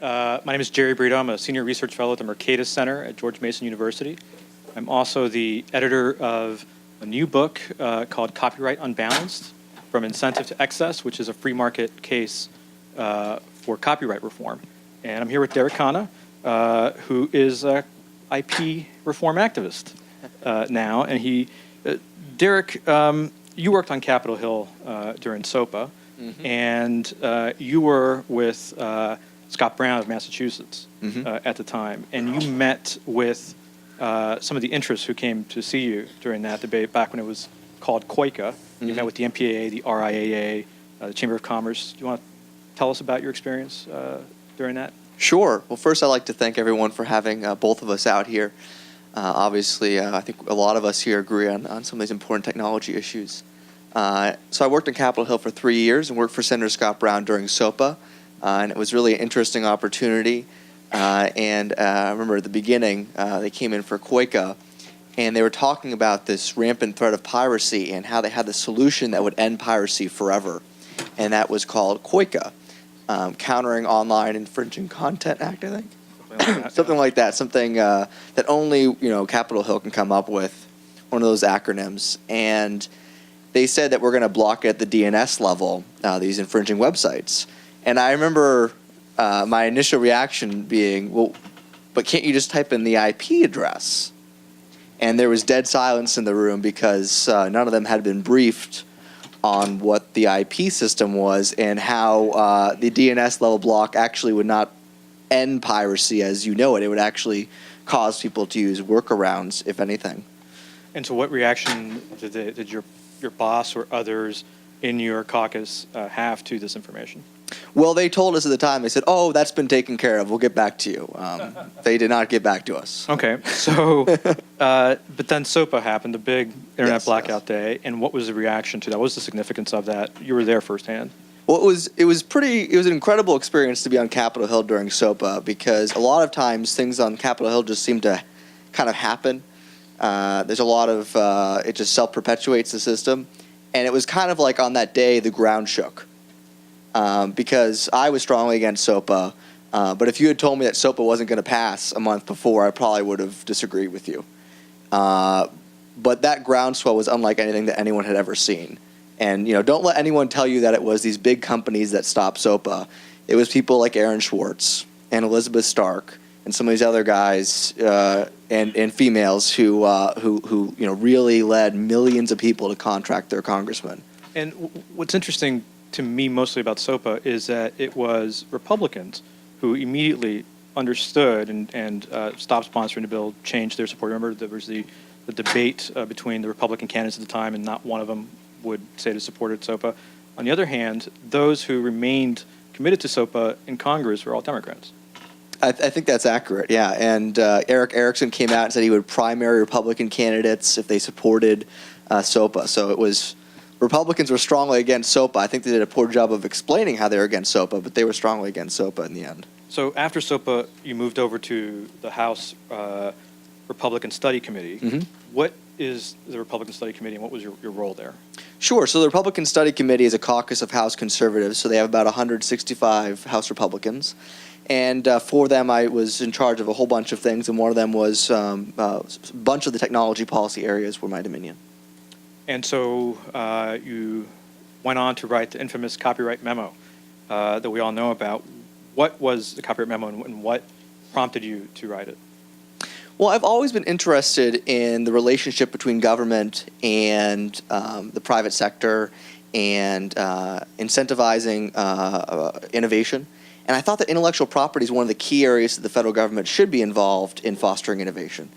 My name is Jerry Brito. I'm a senior research fellow at the Mercatus Center at George Mason University. I'm also the editor of a new book called Copyright Unbalanced, From Incentive to Excess, which is a free market case for copyright reform. And I'm here with Derek Khanna, who is an IP reform activist now. And Derek, you worked on Capitol Hill during SOPA, and you were with Scott Brown of Massachusetts at the time, and you met with some of the interests who came to see you during that debate back when it was called COICA. You met with the MPAA, the RIAA, the Chamber of Commerce. Do you want to tell us about your experience during that? Sure. Well, first I'd like to thank everyone for having both of us out here. Obviously, I think a lot of us here agree on some of these important technology issues. So I worked on Capitol Hill for 3 years and worked for Senator Scott Brown during SOPA, and it was really an interesting opportunity. And I remember at the beginning, they came in for COICA, and they were talking about this rampant threat of piracy and how they had the solution that would end piracy forever, and that was called COICA, Countering Online Infringing Content Act, I think. Something like that, something that only Capitol Hill can come up with, one of those acronyms. And they said that we're going to block it at the DNS level, these infringing websites. And I remember my initial reaction being, well, but can't you just type in the IP address? And there was dead silence in the room because none of them had been briefed on what the IP system was and how the DNS level block actually would not end piracy as you know it. It would actually cause people to use workarounds, if anything. And so what reaction did your boss or others in your caucus have to this information? Well, they told us at the time, they said, oh, that's been taken care of. We'll get back to you. They did not get back to us. Okay. So, but then SOPA happened, the big internet blackout day. And what was the reaction to that? What was the significance of that? You were there firsthand. Well, it was an incredible experience to be on Capitol Hill during SOPA because a lot of times things on Capitol Hill just seem to kind of happen. There's a lot of, it just self-perpetuates the system. And it was kind of like on that day, the ground shook. Because I was strongly against SOPA, but if you had told me that SOPA wasn't going to pass a month before, I probably would have disagreed with you. But that groundswell was unlike anything that anyone had ever seen. And don't let anyone tell you that it was these big companies that stopped SOPA. It was people like Aaron Swartz and Elizabeth Stark and some of these other guys and females who really led millions of people to contract their congressmen. And what's interesting to me mostly about SOPA is that it was Republicans who immediately understood and stopped sponsoring the bill, changed their support. Remember, there was the debate between the Republican candidates at the time, and not one of them would say they supported SOPA. On the other hand, those who remained committed to SOPA in Congress were all Democrats. I think that's accurate, yeah. And Eric Erickson came out and said he would primary Republican candidates if they supported SOPA. So it was Republicans were strongly against SOPA. I think they did a poor job of explaining how they were against SOPA, but they were strongly against SOPA in the end. So after SOPA, you moved over to the House Republican Study Committee. What is the Republican Study Committee, and what was your role there? Sure. So the Republican Study Committee is a caucus of House conservatives, so they have about 165 House Republicans. And for them, I was in charge of a whole bunch of things, and one of them was a bunch of the technology policy areas were my dominion. And so you went on to write the infamous copyright memo that we all know about. What was the copyright memo, and what prompted you to write it? Well, I've always been interested in the relationship between government and the private sector and incentivizing innovation. And I thought that intellectual property is one of the key areas that the federal government should be involved in fostering innovation.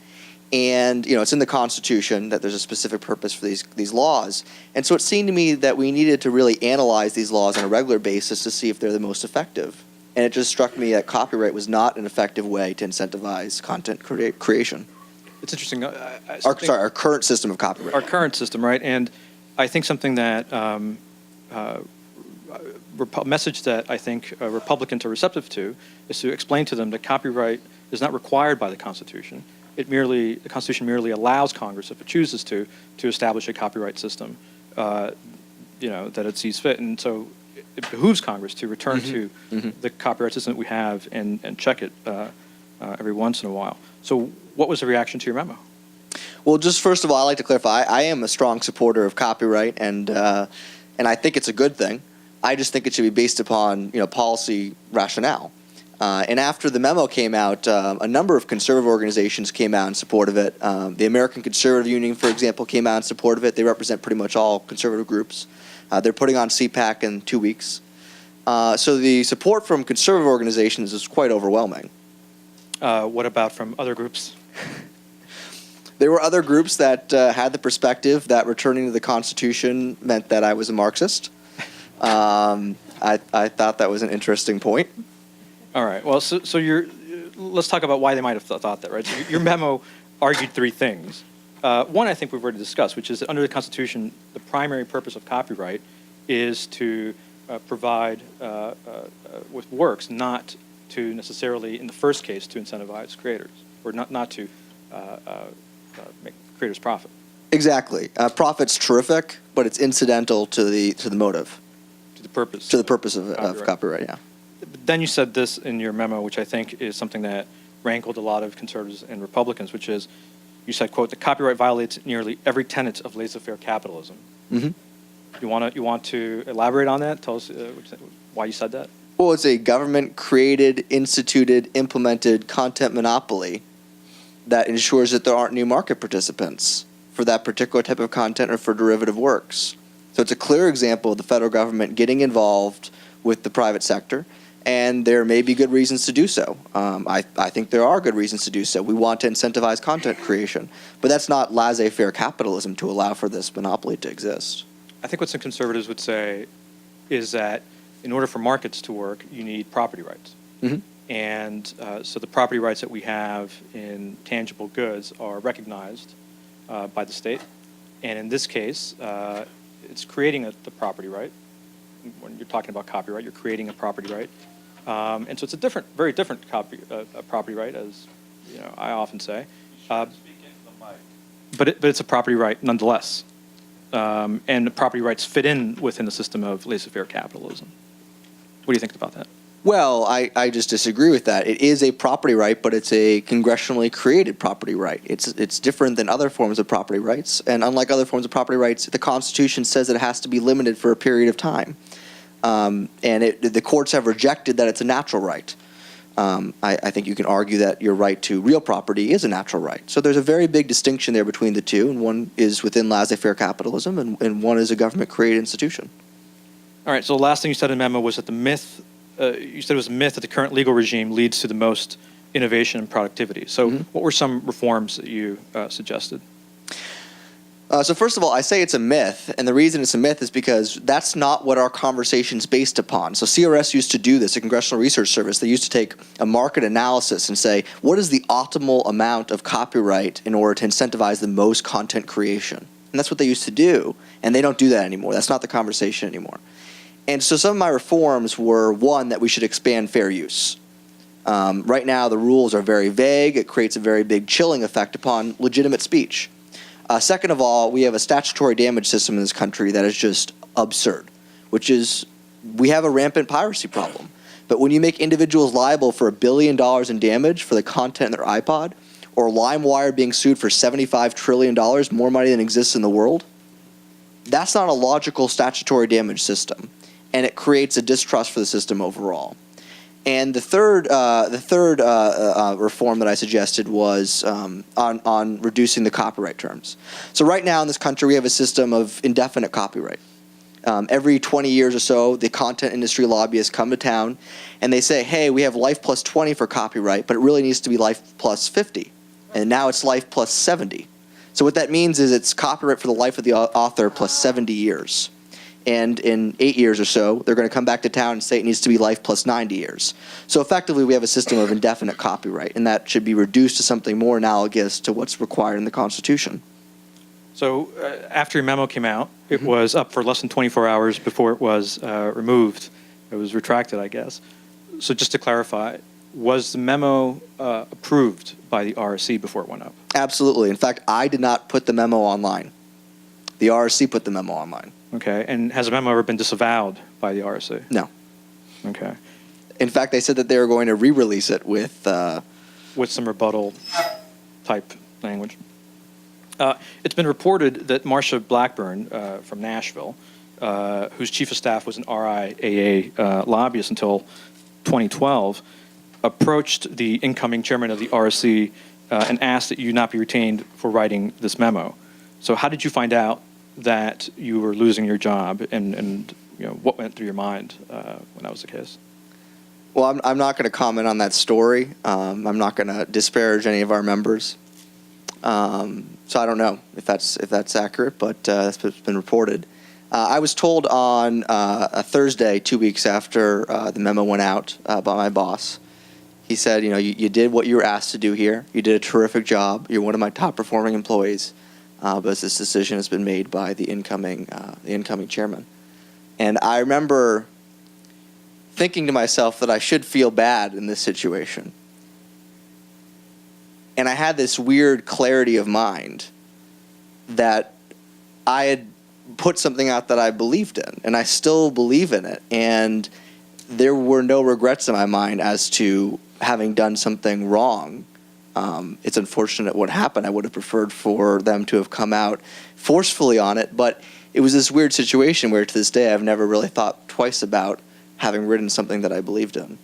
And it's in the Constitution that there's a specific purpose for these laws. And so it seemed to me that we needed to really analyze these laws on a regular basis to see if they're the most effective. And it just struck me that copyright was not an effective way to incentivize content creation. It's interesting. Our current system of copyright. Our current system, right? And I think something that message that I think Republicans are receptive to is to explain to them that copyright is not required by the Constitution. The Constitution merely allows Congress, if it chooses to establish a copyright system, that it sees fit. And so it behooves Congress to return to the copyright system that we have and check it every once in a while. So what was the reaction to your memo? Well, just first of all, I'd like to clarify, I am a strong supporter of copyright, and I think it's a good thing. I just think it should be based upon, policy rationale. And after the memo came out, a number of conservative organizations came out in support of it. The American Conservative Union, for example, came out in support of it. They represent pretty much all conservative groups. They're putting on CPAC in 2 weeks. So the support from conservative organizations is quite overwhelming. What about from other groups? There were other groups that had the perspective that returning to the Constitution meant that I was a Marxist. I thought that was an interesting point. All right. Well, so let's talk about why they might have thought that, right? So your memo argued three things. One, I think we've already discussed, which is that under the Constitution, the primary purpose of copyright is to provide with works, not to necessarily, in the first case, to incentivize creators, or not to make creators profit. Exactly. Profit's terrific, but it's incidental to the motive. To the purpose. To the purpose of copyright, yeah. But then you said this in your memo, which I think is something that rankled a lot of conservatives and Republicans, which is, you said, quote, the copyright violates nearly every tenet of laissez-faire capitalism. Mm-hmm. You want to elaborate on that? Tell us why you said that. Well, it's a government-created, instituted, implemented content monopoly that ensures that there aren't new market participants for that particular type of content or for derivative works. So it's a clear example of the federal government getting involved with the private sector, and there may be good reasons to do so. I think there are good reasons to do so. We want to incentivize content creation, but that's not laissez-faire capitalism to allow for this monopoly to exist. I think what some conservatives would say is that in order for markets to work, you need property rights. Mm-hmm. And so the property rights that we have in tangible goods are recognized by the state. And in this case, it's creating the property right. When you're talking about copyright, you're creating a property right. And so it's a very different property right, as I often say. But it's a property right nonetheless. And the property rights fit in within the system of laissez-faire capitalism. What do you think about that? Well, I just disagree with that. It is a property right, but it's a congressionally created property right. It's different than other forms of property rights, and unlike other forms of property rights, the Constitution says that it has to be limited for a period of time. And the courts have rejected that it's a natural right. I think you can argue that your right to real property is a natural right. So there's a very big distinction there between the two, and one is within laissez-faire capitalism, and one is a government-created institution. All right, so the last thing you said in the memo was that you said it was a myth that the current legal regime leads to the most innovation and productivity. So what were some reforms that you suggested? So first of all, I say it's a myth, and the reason it's a myth is because that's not what our conversation's based upon. So CRS used to do this, the Congressional Research Service. They used to take a market analysis and say, what is the optimal amount of copyright in order to incentivize the most content creation? And that's what they used to do, and they don't do that anymore. That's not the conversation anymore. And so some of my reforms were, one, that we should expand fair use. Right now, the rules are very vague. It creates a very big chilling effect upon legitimate speech. Second of all, we have a statutory damage system in this country that is just absurd, which is we have a rampant piracy problem. But when you make individuals liable for $1 billion in damage for the content in their iPod, or LimeWire being sued for $75 trillion, more money than exists in the world, that's not a logical statutory damage system. And it creates a distrust for the system overall. And the third reform that I suggested was on reducing the copyright terms. So right now in this country, we have a system of indefinite copyright. Every 20 years or so, the content industry lobbyists come to town, and they say, hey, we have life plus 20 for copyright, but it really needs to be life plus 50. And now it's life plus 70. So what that means is it's copyright for the life of the author plus 70 years. And in 8 years or so, they're going to come back to town and say it needs to be life plus 90 years. So effectively, we have a system of indefinite copyright, and that should be reduced to something more analogous to what's required in the Constitution. So after your memo came out, it was up for less than 24 hours before it was removed. It was retracted, I guess. So just to clarify, was the memo approved by the RSC before it went up? Absolutely. In fact, I did not put the memo online. The RSC put the memo online. Okay, and has a memo ever been disavowed by by the RSC? No. Okay. In fact, they said that they were going to re-release it with some rebuttal type language. It's been reported that Marcia Blackburn from Nashville, whose chief of staff was an RIAA lobbyist until 2012, approached the incoming chairman of the RSC and asked that you not be retained for writing this memo. So how did you find out that you were losing your job, and what went through your mind when that was the case? Well, I'm not going to comment on that story. I'm not going to disparage any of our members. So I don't know if that's accurate, but that's what's been reported. I was told on a Thursday, 2 weeks after the memo went out by my boss. He said, you did what you were asked to do here. You did a terrific job. You're one of my top performing employees. But this decision has been made by the incoming chairman. And I remember thinking to myself that I should feel bad in this situation. And I had this weird clarity of mind that I had put something out that I believed in, and I still believe in it. And there were no regrets in my mind as to having done something wrong. It's unfortunate what happened. I would have preferred for them to have come out forcefully on it, but it was this weird situation where to this day I've never really thought twice about having written something that I believed in.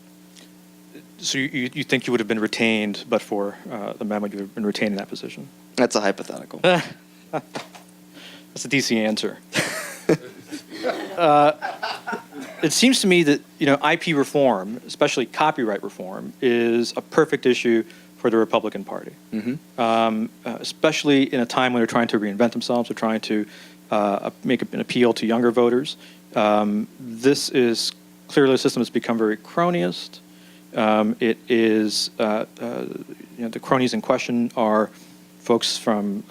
So you think you would have been retained, but for the memo, you would have been retained in that position? That's a hypothetical. That's a DC answer. It seems to me that IP reform, especially copyright reform, is a perfect issue for the Republican Party. Mm-hmm. Especially in a time when they're trying to reinvent themselves, they're trying to make an appeal to younger voters. This is clearly a system that's become very cronyist. It is the cronies in question are folks from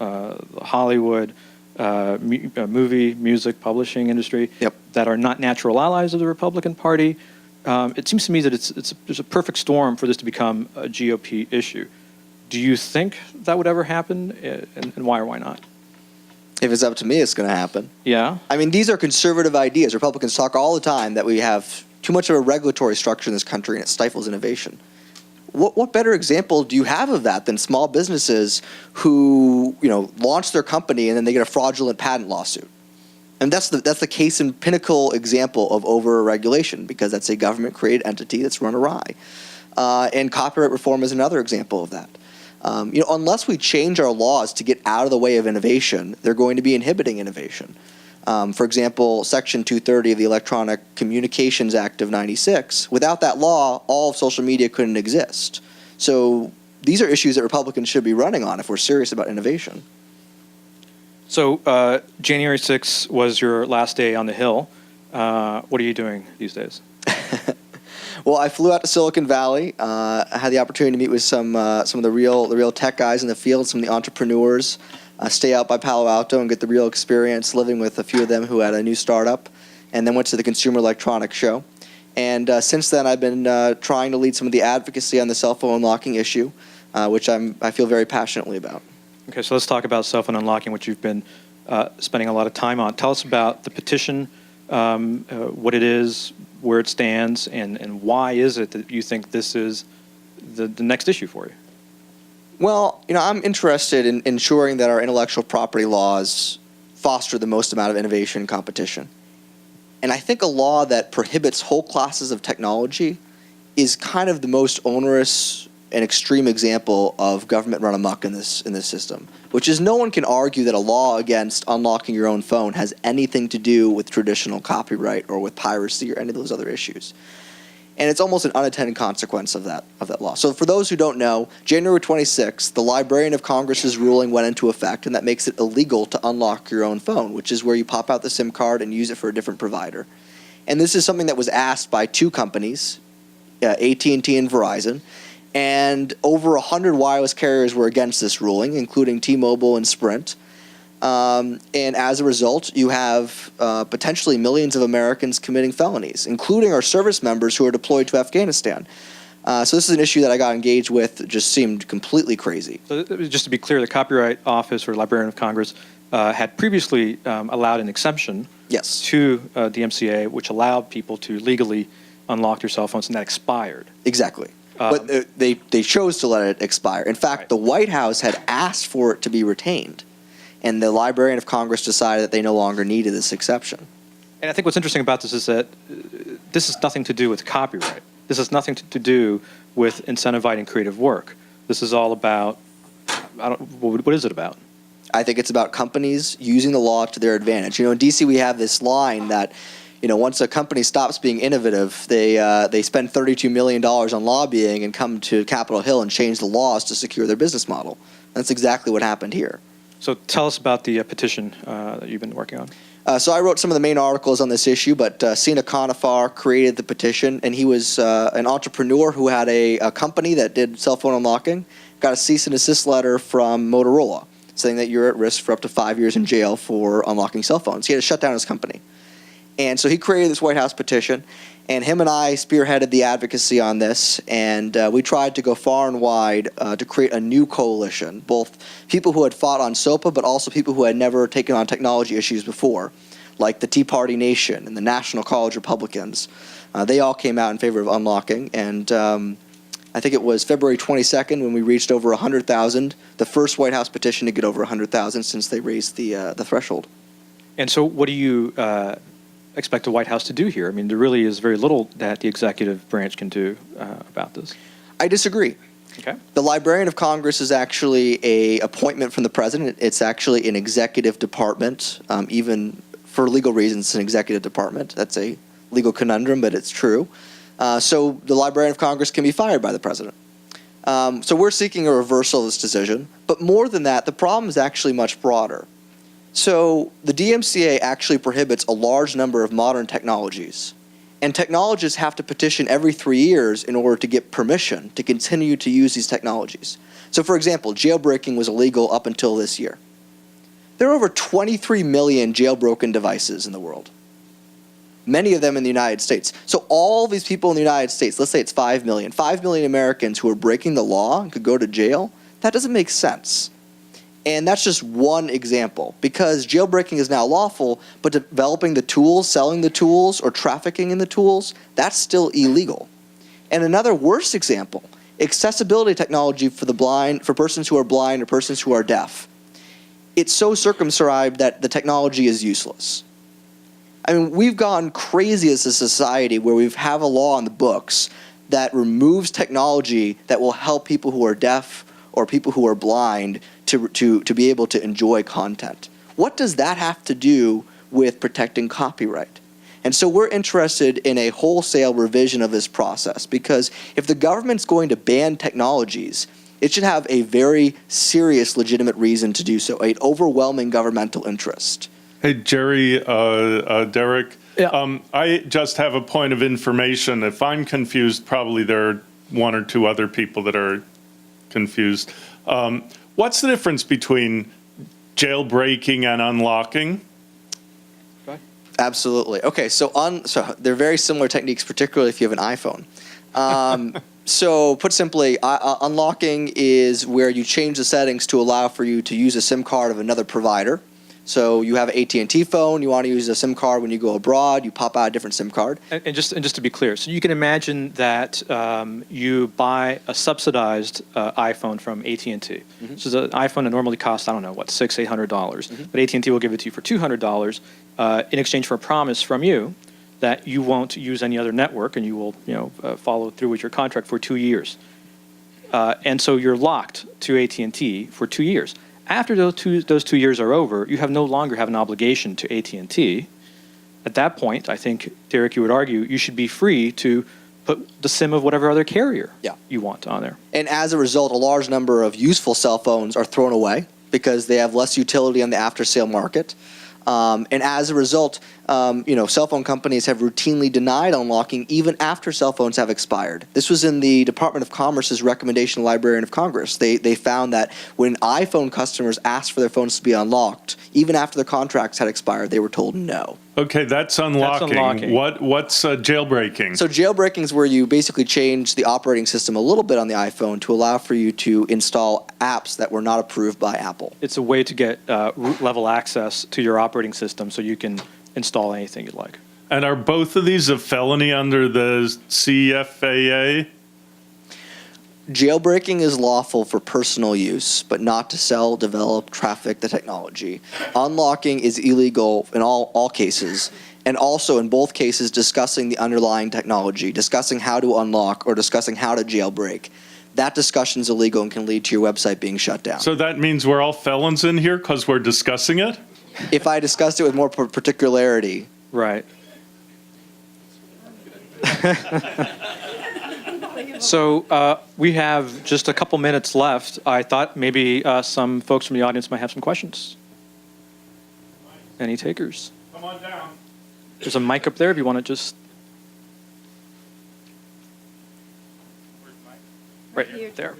Hollywood, movie, music, publishing industry that are not natural allies of the Republican Party. It seems to me that there's a perfect storm for this to become a GOP issue. Do you think that would ever happen, and why or why not? If it's up to me, it's going to happen. Yeah? I mean, these are conservative ideas. Republicans talk all the time that we have too much of a regulatory structure in this country and it stifles innovation. What better example do you have of that than small businesses who launch their company and then they get a fraudulent patent lawsuit? And that's the case in pinnacle example of over-regulation, because that's a government-created entity that's run awry. And copyright reform is another example of that. Unless we change our laws to get out of the way of innovation, they're going to be inhibiting innovation. For example, Section 230 of the Electronic Communications Act of '96, without that law, all of social media couldn't exist. So these are issues that Republicans should be running on if we're serious about innovation. So January 6th was your last day on the Hill. What are you doing these days? Well, I flew out to Silicon Valley. I had the opportunity to meet with some of the real tech guys in the field, some of the entrepreneurs. Stay out by Palo Alto and get the real experience living with a few of them who had a new startup, and then went to the Consumer Electronics Show. And since then, I've been trying to lead some of the advocacy on the cell phone unlocking issue, which I feel very passionately about. Okay, so let's talk about cell phone unlocking, which you've been spending a lot of time on. Tell us about the petition, what it is, where it stands, and why is it that you think this is the next issue for you? Well, I'm interested in ensuring that our intellectual property laws foster the most amount of innovation and competition. And I think a law that prohibits whole classes of technology is kind of the most onerous and extreme example of government run amok in this system, which is no one can argue that a law against unlocking your own phone has anything to do with traditional copyright or with piracy or any of those other issues. And it's almost an unintended consequence of that law. So for those who don't know, January 26th, the Librarian of Congress's ruling went into effect, and that makes it illegal to unlock your own phone, which is where you pop out the SIM card and use it for a different provider. And this is something that was asked by two companies, AT&T and Verizon, and over 100 wireless carriers were against this ruling, including T-Mobile and Sprint. And as a result, you have potentially millions of Americans committing felonies, including our service members who are deployed to Afghanistan. So this is an issue that I got engaged with. It just seemed completely crazy. So just to be clear, the Copyright Office or Librarian of Congress had previously allowed an exemption Yes. to DMCA, which allowed people to legally unlock their cell phones, and that expired. Exactly. But they chose to let it expire. In fact, Right. the White House had asked for it to be retained, and the Librarian of Congress decided that they no longer needed this exception. And I think what's interesting about this is that this has nothing to do with copyright. This has nothing to do with incentivizing creative work. This is all about, what is it about? I think it's about companies using the law to their advantage. You know, in D.C. we have this line that, you know, once a company stops being innovative, they spend $32 million on lobbying and come to Capitol Hill and change the laws to secure their business model. That's exactly what happened here. So tell us about the petition that you've been working on. So I wrote some of the main articles on this issue, but Khanna created the petition, and he was an entrepreneur who had a company that did cell phone unlocking, got a cease and desist letter from Motorola saying that you're at risk for up to 5 years in jail for unlocking cell phones. He had to shut down his company. And so he created this White House petition, and him and I spearheaded the advocacy on this, and we tried to go far and wide to create a new coalition, both people who had fought on SOPA, but also people who had never taken on technology issues before, like the Tea Party Nation and the National College Republicans. They all came out in favor of unlocking, and I think it was February 22nd when we reached over 100,000, the first White House petition to get over 100,000 since they raised the threshold. And so what do you expect the White House to do here? I mean, there really is very little that the executive branch can do about this. I disagree. Okay. The Librarian of Congress is actually an appointment from the president. It's actually an executive department. Even for legal reasons, it's an executive department. That's a legal conundrum, but it's true. So the Librarian of Congress can be fired by the president. So we're seeking a reversal of this decision. But more than that, the problem is actually much broader. So the DMCA actually prohibits a large number of modern technologies. And technologists have to petition every 3 years in order to get permission to continue to use these technologies. So for example, jailbreaking was illegal up until this year. There are over 23 million jailbroken devices in the world. Many of them in the United States. So all these people in the United States, let's say it's 5 million Americans who are breaking the law and could go to jail, that doesn't make sense. And that's just one example, because jailbreaking is now lawful, but developing the tools, selling the tools, or trafficking in the tools, that's still illegal. And another worse example, accessibility technology for the blind, for persons who are blind or persons who are deaf. It's so circumscribed that the technology is useless. I mean, we've gone crazy as a society where we have a law on the books that removes technology that will help people who are deaf or people who are blind to be able to enjoy content. What does that have to do with protecting copyright? And so we're interested in a wholesale revision of this process, because if the government's going to ban technologies, it should have a very serious legitimate reason to do so, an overwhelming governmental interest. Hey, Jerry, Derek, Yeah. I just have a point of information. If I'm confused, probably there are one or two other people that are confused. What's the difference between jailbreaking and unlocking? Absolutely. Okay, so they're very similar techniques, particularly if you have an iPhone. So put simply, unlocking is where you change the settings to allow for you to use a SIM card of another provider. So you have an AT&T phone, you want to use a SIM card when you go abroad, you pop out a different SIM card. And just to be clear, so you can imagine that you buy a subsidized iPhone from AT&T. Mm-hmm. So the iPhone that normally costs, I don't know, what, $600, $800, mm-hmm. but AT&T will give it to you for $200 in exchange for a promise from you that you won't use any other network and you will, follow through with your contract for 2 years. And so you're locked to AT&T for 2 years. After those 2 years are over, you no longer have an obligation to AT&T. At that point, I think, Derek, you would argue, you should be free to put the SIM of whatever other carrier you want on there. And as a result, a large number of useful cell phones are thrown away because they have less utility on the after-sale market. And as a result, cell phone companies have routinely denied unlocking even after cell phones have expired. This was in the Department of Commerce's recommendation to the Librarian of Congress. They found that when iPhone customers asked for their phones to be unlocked, even after their contracts had expired, they were told no. Okay, that's unlocking. unlocking. What's jailbreaking? So jailbreaking is where you basically change the operating system a little bit on the iPhone to allow for you to install apps that were not approved by Apple. It's a way to get root level access to your operating system so you can install anything you'd like. And are both of these a felony under the CFAA? Jailbreaking is lawful for personal use, but not to sell, develop, traffic the technology. Unlocking is illegal in all cases, and also in both cases discussing the underlying technology, discussing how to unlock or discussing how to jailbreak. That discussion is illegal and can lead to your website being shut down. So that means we're all felons in here because we're discussing it? If I discussed it with more particularity. Right. So we have just a couple minutes left. I thought maybe some folks from the audience might have some questions. Any takers? Come on down. There's a mic up there if you want to just... Right here, there.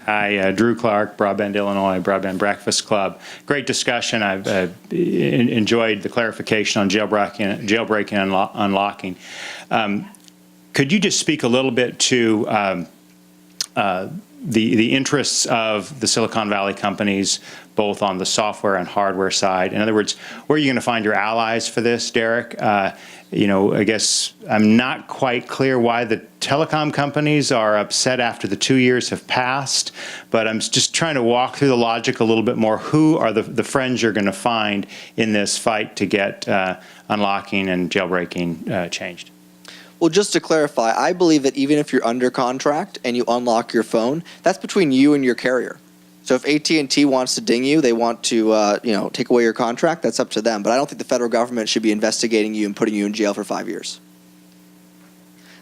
Hi, Drew Clark, Broadband Illinois, Broadband Breakfast Club. Great discussion. I've enjoyed the clarification on jailbreaking and unlocking. Could you just speak a little bit to the interests of the Silicon Valley companies, both on the software and hardware side? In other words, where are you going to find your allies for this, Derek? I guess I'm not quite clear why the telecom companies are upset after the 2 years have passed, but I'm just trying to walk through the logic a little bit more. Who are the friends you're going to find in this fight to get unlocking and jailbreaking changed? Well, just to clarify, I believe that even if you're under contract and you unlock your phone, that's between you and your carrier. So if AT&T wants to ding you, they want to take away your contract, that's up to them. But I don't think the federal government should be investigating you and putting you in jail for 5 years.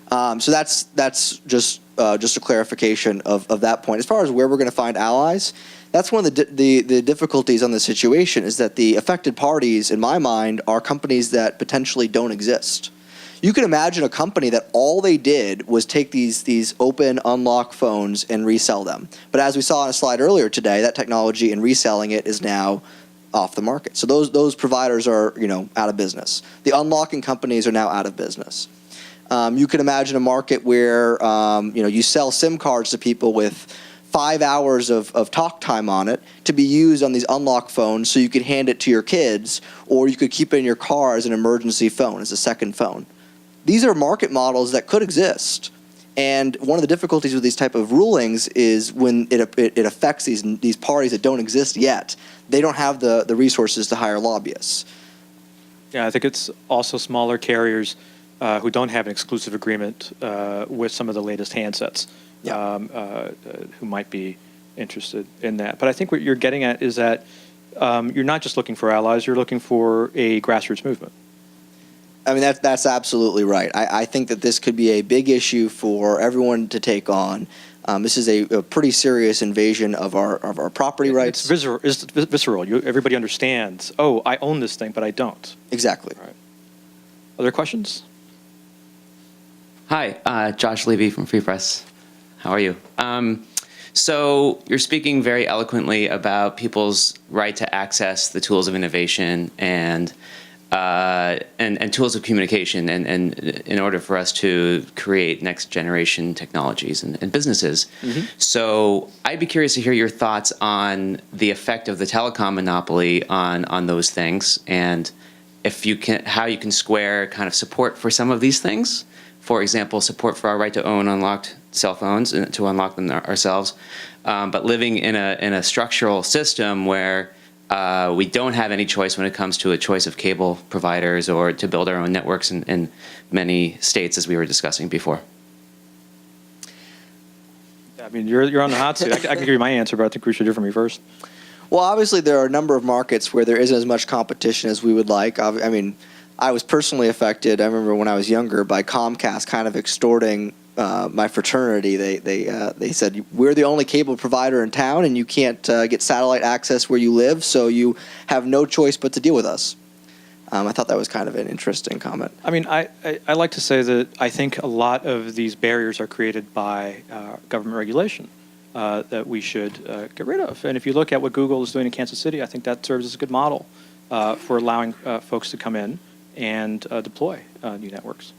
So that's just a clarification of that point. As far as where we're going to find allies, that's one of the difficulties on the situation is that the affected parties, in my mind, are companies that potentially don't exist. You can imagine a company that all they did was take these open unlock phones and resell them. But as we saw on a slide earlier today, that technology and reselling it is now off the market. So those providers are out of business. The unlocking companies are now out of business. You can imagine a market where you sell SIM cards to people with 5 hours of talk time on it to be used on these unlock phones so you could hand it to your kids, or you could keep it in your car as an emergency phone, as a second phone. These are market models that could exist. And one of the difficulties with these type of rulings is when it affects these parties that don't exist yet, they don't have the resources to hire lobbyists. Yeah, I think it's also smaller carriers who don't have an exclusive agreement with some of the latest handsets who might be interested in that. But I think what you're getting at is that you're not just looking for allies, you're looking for a grassroots movement. I mean, that's absolutely right. I think that this could be a big issue for everyone to take on. This is a pretty serious invasion of our property rights. It's visceral. Everybody understands, oh, I own this thing, but I don't. Exactly. All right. Other questions? Hi, Josh Levy from Free Press. How are you? So you're speaking very eloquently about people's right to access the tools of innovation and tools of communication, and in order for us to create next generation technologies and businesses. Mm-hmm. So I'd be curious to hear your thoughts on the effect of the telecom monopoly on those things, and if you can, how you can square kind of support for some of these things. For example, support for our right to own unlocked cell phones and to unlock them ourselves, but living in a structural system where we don't have any choice when it comes to a choice of cable providers or to build our own networks in many states, as we were discussing before. I mean, you're on the hot seat. I can give you my answer, but I think we should hear from you first. Well, obviously, there are a number of markets where there isn't as much competition as we would like. I mean, I was personally affected, I remember when I was younger, by Comcast kind of extorting my fraternity. They said, we're the only cable provider in town, and you can't get satellite access where you live, so you have no choice but to deal with us. I thought that was kind of an interesting comment. I mean, I like to say that I think a lot of these barriers are created by government regulation. that we should get rid of. And if you look at what Google is doing in Kansas City, I think that serves as a good model for allowing folks to come in and deploy new networks.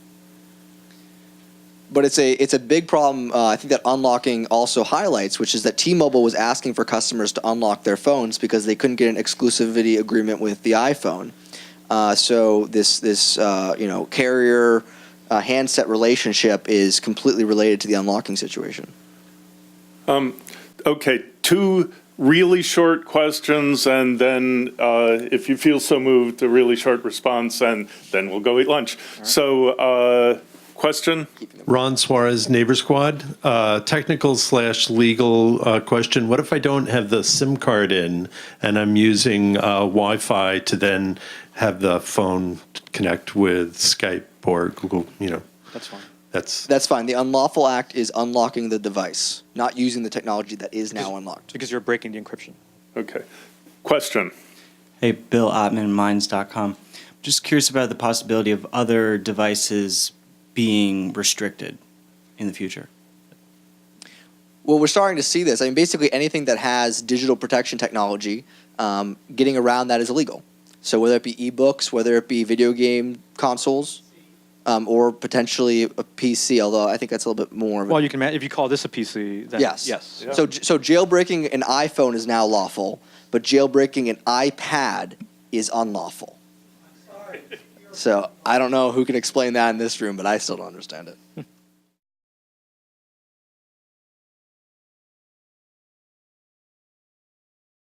But it's a big problem. I think that unlocking also highlights, which is that T-Mobile was asking for customers to unlock their phones because they couldn't get an exclusivity agreement with the iPhone. So this carrier handset relationship is completely related to the unlocking situation. Okay, 2 really short questions, and then if you feel so moved, a really short response, and then we'll go eat lunch. Right. So, question? Ron Suarez, Neighbor Squad. Technical/legal question. What if I don't have the SIM card in and I'm using Wi-Fi to then have the phone connect with Skype or Google, That's fine. That's fine. The Unlawful Act is unlocking the device, not using the technology that is now unlocked. Because you're breaking the encryption. Okay. Question? Hey, Bill Ottman, Minds.com. Just curious about the possibility of other devices being restricted in the future. Well, we're starting to see this. I mean, basically anything that has digital protection technology, getting around that is illegal. So whether it be ebooks, whether it be video game consoles, or potentially a PC, although I think that's a little bit more of a... Well, you can if you call this a PC, then Yes. yes. Yeah. So jailbreaking an iPhone is now lawful, but jailbreaking an iPad is unlawful. So I don't know who can explain that in this room, but I still don't understand it.